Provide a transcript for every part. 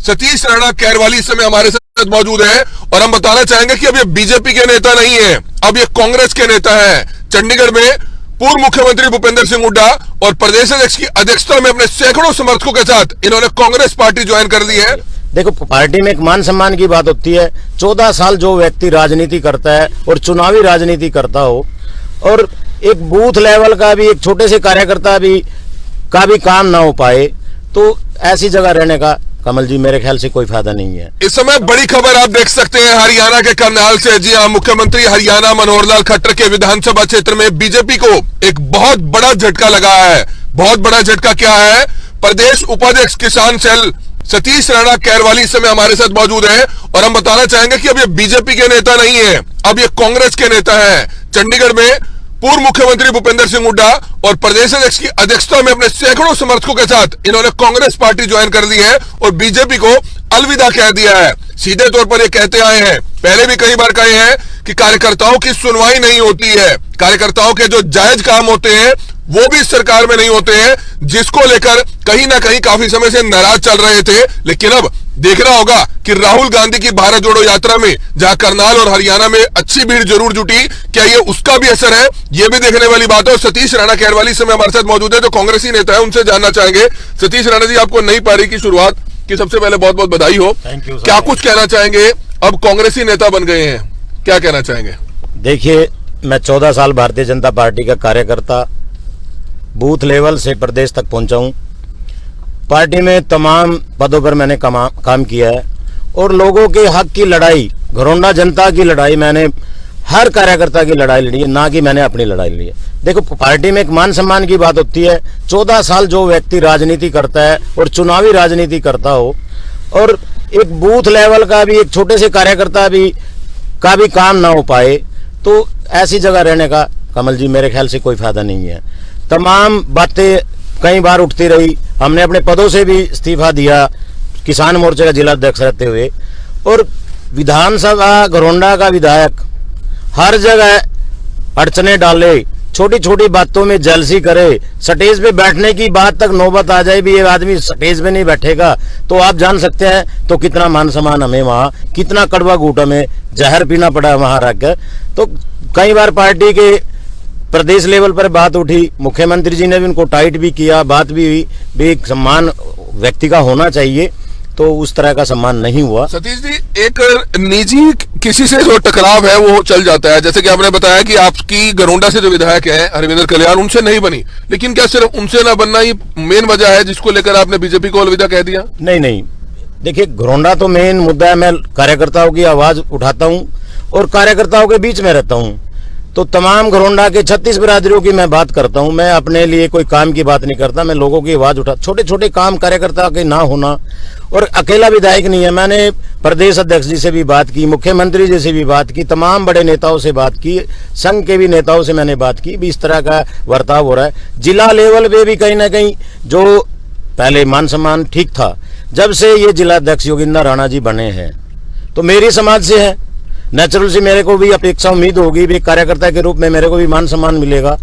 सतीश राणा कैरवाली इस समय हमारे साथ मौजूद है और हम बताना चाहेंगे कि अब ये बीजेपी के नेता नहीं है, अब ये कांग्रेस के नेता हैं। चंडीगढ़ में पूर्व मुख्यमंत्री भूपेंद्र सिंह हुड्डा और प्रदेश अध्यक्ष की अध्यक्षता में अपने सैकड़ों समर्थकों के साथ इन्होंने कांग्रेस पार्टी ज्वाइन कर ली है। देखो, पार्टी में एक मान सम्मान की बात होती है। 14 साल जो व्यक्ति राजनीति करता है और चुनावी राजनीति करता हो और एक बूथ लेवल का भी एक छोटे से कार्यकर्ता का भी काम ना हो पाए, तो ऐसी जगह रहने का कमल जी मेरे ख्याल से कोई फायदा नहीं है। इस समय बड़ी खबर आप देख सकते हैं हरियाणा के करनाल से। जी हां, मुख्यमंत्री हरियाणा मनोहर लाल खट्टर के विधानसभा क्षेत्र में बीजेपी को एक बहुत बड़ा झटका लगा है। बहुत बड़ा झटका क्या है? प्रदेश उपाध्यक्ष किसान सेल सतीश राणा कैरवाली इस समय हमारे साथ मौजूद है और हम बताना चाहेंगे कि अब ये बीजेपी के नेता नहीं है, अब ये कांग्रेस के नेता हैं। चंडीगढ़ में पूर्व मुख्यमंत्री भूपेंद्र सिंह हुड्डा और प्रदेश अध्यक्ष की अध्यक्षता में अपने सैकड़ों समर्थकों के साथ इन्होंने कांग्रेस पार्टी ज्वाइन कर ली है और बीजेपी को अलविदा कह दिया है। सीधे तौर पर ये कहते आए हैं, पहले भी कई बार कहे हैं कि कार्यकर्ताओं की सुनवाई नहीं होती है, कार्यकर्ताओं के जो जायज काम होते हैं वो भी सरकार में नहीं होते हैं, जिसको लेकर कहीं ना कहीं काफी समय से नाराज चल रहे थे। लेकिन अब देखना होगा कि राहुल गांधी की भारत जोड़ो यात्रा में जहां करनाल और हरियाणा में अच्छी भीड़ जरूर जुटी, क्या ये उसका भी असर है? ये भी देखने वाली बात है। और सतीश राणा कैरवाली समय हमारे साथ मौजूद है जो कांग्रेसी नेता है, उनसे जानना चाहेंगे। सतीश राणा जी, आपको नई पारी की शुरुआत की सबसे पहले बहुत बहुत बधाई हो। Thank you. क्या कुछ कहना चाहेंगे? अब कांग्रेसी नेता बन गए हैं, क्या कहना चाहेंगे? देखिए, मैं 14 साल भारतीय जनता पार्टी का कार्यकर्ता बूथ लेवल से प्रदेश तक पहुंचा हूं। पार्टी में तमाम पदों पर मैंने काम किया है और लोगों के हक की लड़ाई, घरोंडा जनता की लड़ाई मैंने हर कार्यकर्ता की लड़ाई लड़ी है, ना कि मैंने अपनी लड़ाई लड़ी है। देखो, पार्टी में एक मान सम्मान की बात होती है। 14 साल जो व्यक्ति राजनीति करता है और चुनावी राजनीति करता हो और एक बूथ लेवल का भी एक छोटे से कार्यकर्ता का भी काम ना हो पाए, तो ऐसी जगह रहने का कमल जी मेरे ख्याल से कोई फायदा नहीं है। तमाम बातें कई बार उठती रही, हमने अपने पदों से भी इस्तीफा दिया किसान मोर्चे का जिला अध्यक्ष रहते हुए, और विधानसभा घरोंडा का विधायक हर जगह अड़चने डाले, छोटी छोटी बातों में जलसी करे, स्टेज पे बैठने की बात तक नौबत आ जाए भी ये आदमी स्टेज पे नहीं बैठेगा, तो आप जान सकते हैं तो कितना मान सम्मान हमें वहाँ, कितना कड़वा घूंट में जहर पीना पड़ा वहाँ रख कर। तो कई बार पार्टी के प्रदेश लेवल पर बात उठी, मुख्यमंत्री जी ने भी उनको टाइट भी किया, बात भी हुई भी एक सम्मान व्यक्ति का होना चाहिए, तो उस तरह का सम्मान नहीं हुआ। सतीश जी, एक निजी किसी से जो टकराव है वो चल जाता है, जैसे कि आपने बताया कि आपकी घरोंडा से जो विधायक है हरविंदर कल्याण, उनसे नहीं बनी, लेकिन क्या सिर्फ उनसे ना बनना ही मेन वजह है जिसको लेकर आपने बीजेपी को अलविदा कह दिया? नहीं, देखिए, घरोंडा तो मेन मुद्दा है। मैं कार्यकर्ताओं की आवाज उठाता हूँ और कार्यकर्ताओं के बीच में रहता हूँ, तो तमाम घरोंडा के 36 बिरादरियों की मैं बात करता हूं। मैं अपने लिए कोई काम की बात नहीं करता, मैं लोगों की आवाज उठा, छोटे छोटे काम कार्यकर्ता के ना होना, और अकेला विधायक नहीं है, मैंने प्रदेश अध्यक्ष जी से भी बात की, मुख्यमंत्री जी से भी बात की, तमाम बड़े नेताओं से बात की, संघ के भी नेताओं से मैंने बात की भी इस तरह का बर्ताव हो रहा है। जिला लेवल पे भी कहीं ना कहीं जो पहले मान सम्मान ठीक था, जब से ये जिला अध्यक्ष योगिंदर राणा जी बने हैं तो मेरी समाज से है, नेचुरल से मेरे को भी अपेक्षा उम्मीद होगी भी कार्यकर्ता के रूप में मेरे को भी मान सम्मान मिलेगा।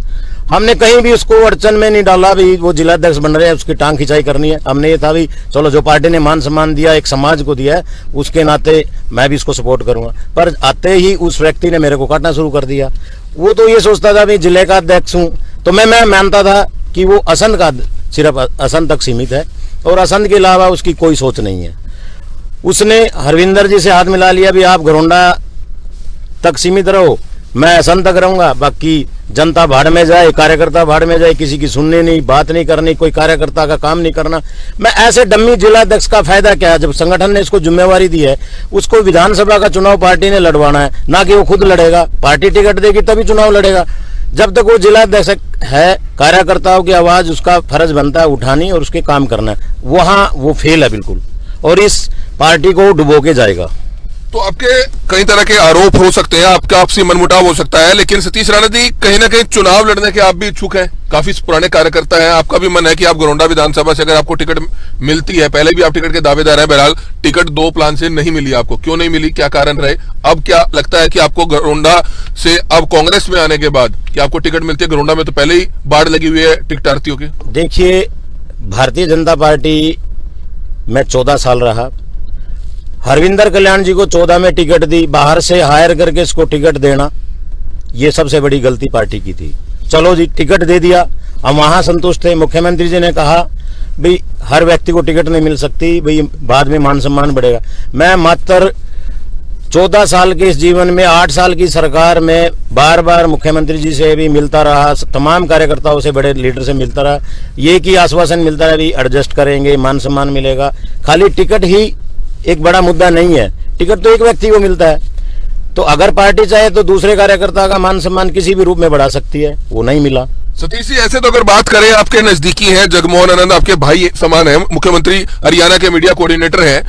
हमने कहीं भी उसको अड़चन में नहीं डाला भी वो जिला अध्यक्ष बन रहे हैं उसकी टांग खिंचाई करनी है। हमने ये था भी चलो जो पार्टी ने मान सम्मान दिया एक समाज को दिया है उसके नाते मैं भी इसको सपोर्ट करूंगा, पर आते ही उस व्यक्ति ने मेरे को काटना शुरू कर दिया। वो तो ये सोचता था भी जिले का अध्यक्ष हूँ, तो मैं मानता था कि वो असंध का सिर्फ असंध तक सीमित है और असंध के अलावा उसकी कोई सोच नहीं है। उसने हरविंदर जी से हाथ मिला लिया भी आप घरोंडा तक सीमित रहो, मैं असंध तक रहूंगा, बाकी जनता भाड़ में जाए, कार्यकर्ता भाड़ में जाए, किसी की सुननी नहीं, बात नहीं करनी, कोई कार्यकर्ता का काम नहीं करना। मैं ऐसे डम्मी जिला अध्यक्ष का फायदा क्या है? जब संगठन ने इसको जिम्मेवारी दी है, उसको विधानसभा का चुनाव पार्टी ने लड़वाना है, ना कि वो खुद लड़ेगा। पार्टी टिकट देगी तभी चुनाव लड़ेगा। जब तक वो जिला अध्यक्ष है, कार्यकर्ताओं की आवाज उसका फर्ज बनता है उठानी और उसके काम करना है, वहां वो फेल है बिल्कुल, और इस पार्टी को डुबो के जाएगा। तो आपके कई तरह के आरोप हो सकते हैं, आपका आपसी मनमुटाव हो सकता है, लेकिन सतीश राणा जी कहीं ना कहीं चुनाव लड़ने के आप भी इच्छुक हैं, काफी पुराने कार्यकर्ता हैं, आपका भी मन है कि आप घरोंडा विधानसभा से अगर आपको टिकट मिलती है, पहले भी आप टिकट के दावेदार हैं, बहरहाल टिकट 2 प्लान से नहीं मिली आपको, क्यों नहीं मिली, क्या कारण रहे? अब क्या लगता है कि आपको घरोंडा से अब कांग्रेस में आने के बाद कि आपको टिकट मिलती है? घरोंडा में तो पहले ही बाढ़ लगी हुई है टिकटार्थियों की। देखिए, भारतीय जनता पार्टी में 14 साल रहा, हरविंदर कल्याण जी को 14 में टिकट दी, बाहर से हायर करके इसको टिकट देना, ये सबसे बड़ी गलती पार्टी की थी। चलो जी, टिकट दे दिया, हम वहां संतुष्ट थे। मुख्यमंत्री जी ने कहा भाई हर व्यक्ति को टिकट नहीं मिल सकती, भाई बाद में मान सम्मान बढ़ेगा। मैं मात्र 14 साल के इस जीवन में 8 साल की सरकार में बार बार मुख्यमंत्री जी से भी मिलता रहा, तमाम कार्यकर्ताओं से, बड़े लीडर से मिलता रहा, ये की आश्वासन मिलता रहा भी एडजस्ट करेंगे, मान सम्मान मिलेगा। खाली टिकट ही एक बड़ा मुद्दा नहीं है, टिकट तो एक व्यक्ति को मिलता है, तो अगर पार्टी चाहे तो दूसरे कार्यकर्ता का मान सम्मान किसी भी रूप में बढ़ा सकती है, वो नहीं मिला। सतीश जी, ऐसे तो अगर बात करें, आपके नजदीकी हैं जगमोहन आनंद, आपके भाई समान है, मुख्यमंत्री हरियाणा के मीडिया कोऑर्डिनेटर हैं,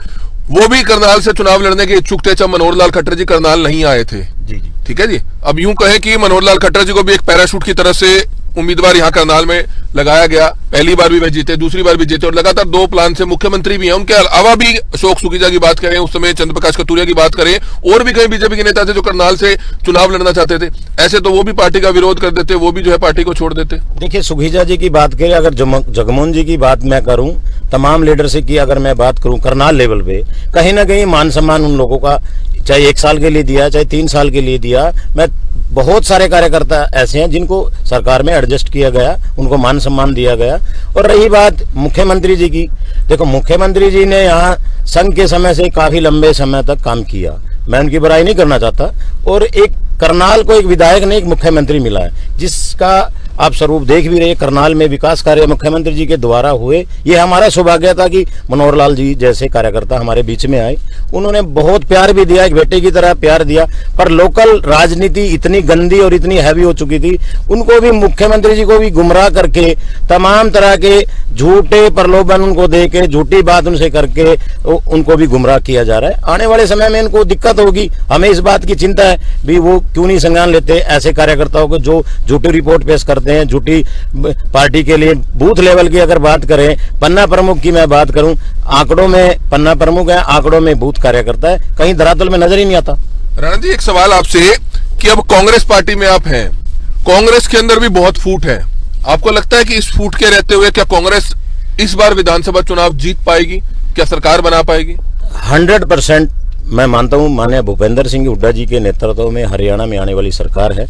वो भी करनाल से चुनाव लड़ने के इच्छुक थे जब मनोहर लाल खट्टर जी करनाल नहीं आए थे। जी जी, ठीक है जी। अब यूं कहें कि मनोहर लाल खट्टर जी को भी एक पैराशूट की तरह से उम्मीदवार यहां करनाल में लगाया गया, पहली बार भी वह जीते, दूसरी बार भी जीते, और लगातार 2 प्लान से मुख्यमंत्री भी हैं। उनके अलावा भी अशोक सुखीजा की बात करें, उस समय चंद्र प्रकाश कतूरिया की बात करें, और भी कई बीजेपी के नेता थे जो करनाल से चुनाव लड़ना चाहते थे, ऐसे तो वो भी पार्टी का विरोध कर देते, वो भी जो है पार्टी को छोड़ देते। देखिए, सुखीजा जी की बात करें, अगर जगमोहन जी की बात मैं करूं, तमाम लीडरशिप की अगर मैं बात करूं, करनाल लेवल पे कहीं ना कहीं मान सम्मान उन लोगों का, चाहे 1 साल के लिए दिया, चाहे 3 साल के लिए दिया। मैं बहुत सारे कार्यकर्ता ऐसे हैं जिनको सरकार में एडजस्ट किया गया, उनको मान सम्मान दिया गया। और रही बात मुख्यमंत्री जी की, देखो मुख्यमंत्री जी ने यहाँ संघ के समय से काफी लंबे समय तक काम किया, मैं उनकी बुराई नहीं करना चाहता, और एक करनाल को एक विधायक ने एक मुख्यमंत्री मिला है, जिसका आप स्वरूप देख भी रहे। करनाल में विकास कार्य मुख्यमंत्री जी के द्वारा हुए, ये हमारा सौभाग्य था कि मनोहर लाल जी जैसे कार्यकर्ता हमारे बीच में आए, उन्होंने बहुत प्यार भी दिया, एक बेटे की तरह प्यार दिया। पर लोकल राजनीति इतनी गंदी और इतनी हैवी हो चुकी थी, उनको भी, मुख्यमंत्री जी को भी गुमराह करके, तमाम तरह के झूठे प्रलोभन उनको दे के, झूठी बात उनसे करके उनको भी गुमराह किया जा रहा है। आने वाले समय में इनको दिक्कत होगी, हमें इस बात की चिंता है भी वो क्यों नहीं संज्ञान लेते ऐसे कार्यकर्ताओं को जो झूठी रिपोर्ट पेश करते हैं, झूठी पार्टी के लिए। बूथ लेवल की अगर बात करें, पन्ना प्रमुख की मैं बात करूं, आंकड़ों में पन्ना प्रमुख है, आंकड़ों में बूथ कार्यकर्ता है, कहीं धरातल में नजर ही नहीं आता। राणा जी, एक सवाल आपसे कि अब कांग्रेस पार्टी में आप हैं, कांग्रेस के अंदर भी बहुत फूट है, आपको लगता है कि इस फूट के रहते हुए क्या कांग्रेस इस बार विधानसभा चुनाव जीत पाएगी, क्या सरकार बना पाएगी? 100% मैं मानता हूं माननीय भूपेंद्र सिंह हुड्डा जी के नेतृत्व में हरियाणा में आने वाली सरकार है।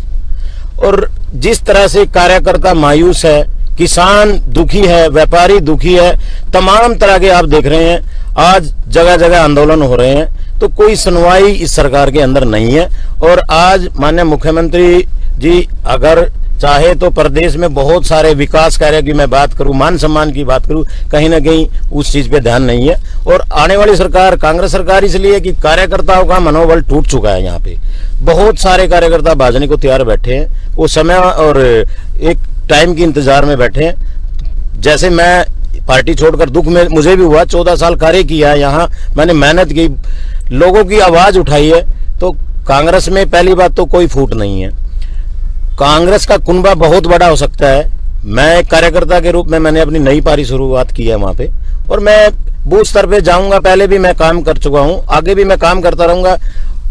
और जिस तरह से कार्यकर्ता मायूस है, किसान दुखी है, व्यापारी दुखी है, तमाम तरह के आप देख रहे हैं, आज जगह जगह आंदोलन हो रहे हैं, तो कोई सुनवाई इस सरकार के अंदर नहीं है। और आज माननीय मुख्यमंत्री जी अगर चाहे तो प्रदेश में बहुत सारे विकास कार्य की मैं बात करूं, मान सम्मान की बात करूं, कहीं ना कहीं उस चीज पे ध्यान नहीं है। और आने वाली सरकार कांग्रेस सरकार इसलिए कि कार्यकर्ताओं का मनोबल टूट चुका है, यहाँ पे बहुत सारे कार्यकर्ता भाजने को तैयार बैठे हैं, वो समय और एक टाइम की इंतजार में बैठे हैं। जैसे मैं पार्टी छोड़कर दुख में मुझे भी हुआ, 14 साल कार्य किया है यहाँ, मैंने मेहनत की, लोगों की आवाज उठाई है, तो कांग्रेस में पहली बात तो कोई फूट नहीं है। कांग्रेस का कुनबा बहुत बड़ा हो सकता है। मैं एक कार्यकर्ता के रूप में मैंने अपनी नई पारी शुरुआत की है वहां पे, और मैं बूथ स्तर पे जाऊंगा, पहले भी मैं काम कर चुका हूं, आगे भी मैं काम करता रहूंगा।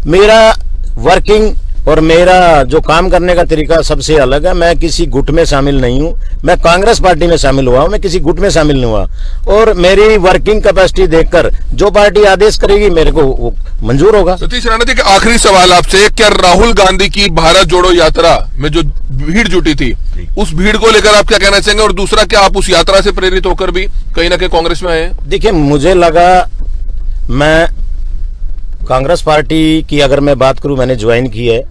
मेरा वर्किंग और मेरा जो काम करने का तरीका सबसे अलग है। मैं किसी गुट में शामिल नहीं हूं, मैं कांग्रेस पार्टी में शामिल हुआ हूं, मैं किसी गुट में शामिल नहीं हुआ। और मेरी वर्किंग कैपेसिटी देखकर जो पार्टी आदेश करेगी मेरे को वो मंजूर होगा। सतीश राणा जी, आखिरी सवाल आपसे, क्या राहुल गांधी की भारत जोड़ो यात्रा में जो भीड़ जुटी थी, उस भीड़ को लेकर आप क्या कहना चाहेंगे? और दूसरा, क्या आप उस यात्रा से प्रेरित होकर भी कहीं ना कहीं कांग्रेस में आए हैं? देखिए, मुझे लगा, मैं कांग्रेस पार्टी की अगर मैं बात करूं, मैंने ज्वाइन की है।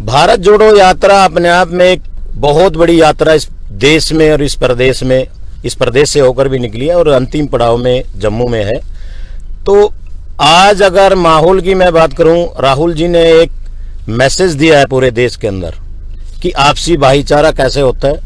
भारत जोड़ो यात्रा अपने आप में एक बहुत बड़ी यात्रा इस देश में और इस प्रदेश से होकर भी निकली है, और अंतिम पड़ाव में जम्मू में है। तो आज अगर माहौल की मैं बात करूं, राहुल जी ने एक मैसेज दिया है पूरे देश के अंदर कि आपसी भाईचारा कैसे होता है,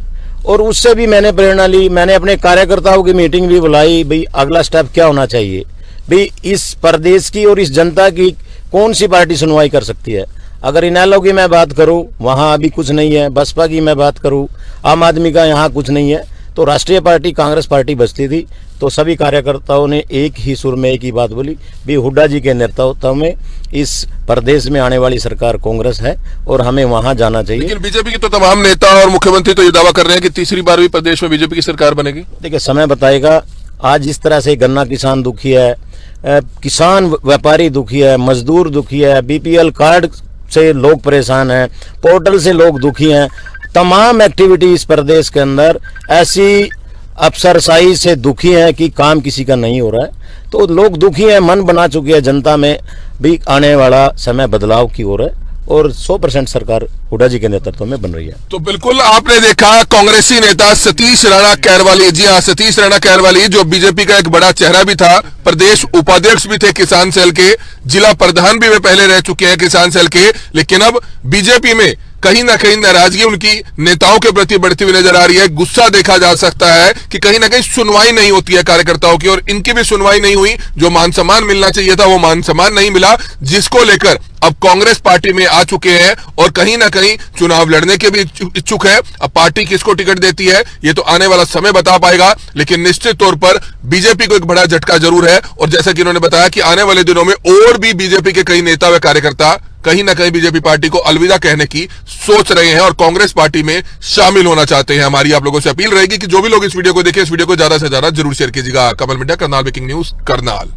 और उससे भी मैंने प्रेरणा ली। मैंने अपने कार्यकर्ताओं की मीटिंग भी बुलाई, भाई अगला स्टेप क्या होना चाहिए, भाई इस प्रदेश की और इस जनता की कौन सी पार्टी सुनवाई कर सकती है। अगर इनेलो की मैं बात करूं, वहां अभी कुछ नहीं है। बसपा की मैं बात करूं, आम आदमी का यहाँ कुछ नहीं है। तो राष्ट्रीय पार्टी कांग्रेस पार्टी बचती थी, तो सभी कार्यकर्ताओं ने एक ही सुर में एक ही बात बोली, भी हुड्डा जी के नेतृत्व में इस प्रदेश में आने वाली सरकार कांग्रेस है और हमें वहां जाना चाहिए। लेकिन बीजेपी के तो तमाम नेता और मुख्यमंत्री तो ये दावा कर रहे हैं कि तीसरी बार भी प्रदेश में बीजेपी की सरकार बनेगी। देखिए, समय बताएगा। आज इस तरह से गन्ना किसान दुखी है, किसान व्यापारी दुखी है, मजदूर दुखी है, बीपीएल कार्ड से लोग परेशान हैं, पोर्टल से लोग दुखी हैं। तमाम एक्टिविटी इस प्रदेश के अंदर ऐसी अफसरशाही से दुखी हैं कि काम किसी का नहीं हो रहा है। तो लोग दुखी हैं, मन बना चुकी है जनता में भी आने वाला समय बदलाव की ओर है और 100% सरकार हुड्डा जी के नेतृत्व में बन रही है। तो बिल्कुल आपने देखा कांग्रेसी नेता सतीश राणा कैरवाली, जी हाँ सतीश राणा कैरवाली, जो बीजेपी का एक बड़ा चेहरा भी था, प्रदेश उपाध्यक्ष भी थे किसान सेल के, जिला प्रधान भी वे पहले रह चुके हैं किसान सेल के, लेकिन अब बीजेपी में कहीं ना कहीं नाराजगी उनकी नेताओं के प्रति बढ़ती हुई नजर आ रही है। गुस्सा देखा जा सकता है कि कहीं ना कहीं सुनवाई नहीं होती है कार्यकर्ताओं की, और इनकी भी सुनवाई नहीं हुई। जो मान सम्मान मिलना चाहिए था वो मान सम्मान नहीं मिला, जिसको लेकर अब कांग्रेस पार्टी में आ चुके हैं और कहीं ना कहीं चुनाव लड़ने के भी इच्छुक है। अब पार्टी किसको टिकट देती है ये तो आने वाला समय बता पाएगा, लेकिन निश्चित तौर पर बीजेपी को एक बड़ा झटका जरूर है। और जैसा कि उन्होंने बताया कि आने वाले दिनों में और भी बीजेपी के कई नेता व कार्यकर्ता कहीं ना कहीं बीजेपी पार्टी को अलविदा कहने की सोच रहे हैं और कांग्रेस पार्टी में शामिल होना चाहते हैं। हमारी आप लोगों से अपील रहेगी कि जो भी लोग इस वीडियो को देखें, इस वीडियो को ज्यादा से ज्यादा जरूर शेयर कीजिएगा। कमल मिड्डा, करनाल ब्रेकिंग न्यूज, करनाल।